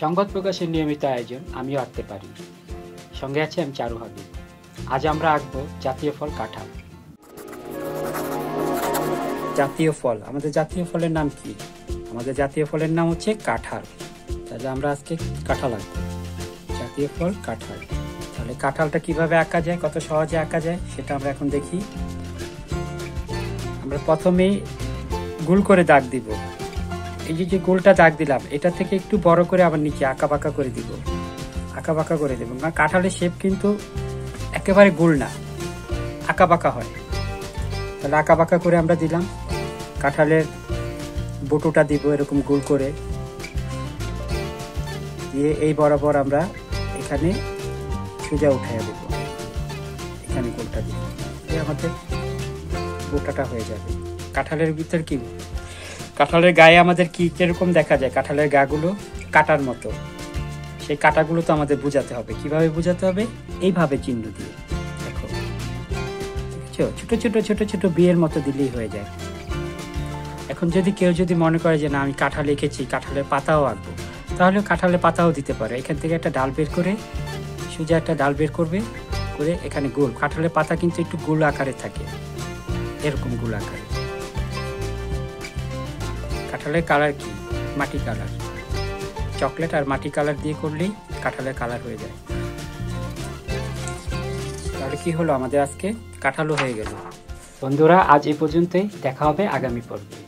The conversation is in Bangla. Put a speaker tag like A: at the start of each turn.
A: সংবাদ প্রকাশের নিয়মিত আয়োজন আমিও আঁকতে পারি। সঙ্গে আছে আমি চারু হাবিব। আজ আমরা আঁকবো জাতীয় ফল কাঁঠাল। জাতীয় ফল, আমাদের জাতীয় ফলের নাম কি? আমাদের জাতীয় ফলের নাম হচ্ছে কাঁঠাল। তাহলে আমরা আজকে কাঁঠাল আঁকবো। জাতীয় ফল কাঁঠাল। তাহলে কাঁঠালটা কিভাবে আঁকা যায়, কত সহজে আঁকা যায় সেটা আমরা এখন দেখি। আমরা প্রথমেই গোল করে দাগ দিব। এই যে গোলটা দাগ দিলাম, এটা থেকে একটু বড় করে আবার নিচে আঁকা বাঁকা করে দিব, আঁকা বাঁকা করে দেব। না, কাঁঠালের শেপ কিন্তু একেবারে গোল না, আঁকা বাঁকা হয়। তাহলে আঁকা বাঁকা করে আমরা দিলাম। কাঁঠালের বটুটা দিব এরকম গোল করে দিয়ে এই বরাবর আমরা এখানে সোজা উঠাইয়া দেব। এখানে গোলটা দিব, আমাদের বোটাটা হয়ে যাবে। কাঁঠালের ভিতর কি, কাঁঠালের গায়ে আমাদের কি কিরকম দেখা যায়, কাঁঠালের গাগুলো কাটার মতো। সেই কাটাগুলো তো আমাদের বোঝাতে হবে। কিভাবে বোঝাতে হবে? এইভাবে চিহ্ন দিয়ে। দেখো, ছোট ছোট ছোট ছোট বিয়ের মতো দিলেই হয়ে যায়। এখন যদি কেউ মনে করে যে না, আমি কাঁঠাল এঁকেছি, কাঁঠালের পাতাও আঁকবো, তাহলে কাঁঠালের পাতাও দিতে পারে। এখান থেকে একটা ডাল বের করে, সোজা একটা ডাল বের করবে, করে এখানে গোল। কাঁঠালের পাতা কিন্তু একটু গোল আকারে থাকে, এরকম গোল আকারে। কাঁঠালের কালার কি? মাটি কালার। চকলেট আর মাটি কালার দিয়ে করলেই কাঁঠালের কালার হয়ে যায়। তাহলে কি হলো, আমাদের আজকে কাঁঠালও হয়ে গেল। বন্ধুরা, আজ এই পর্যন্তই। দেখা হবে আগামী পর্বে।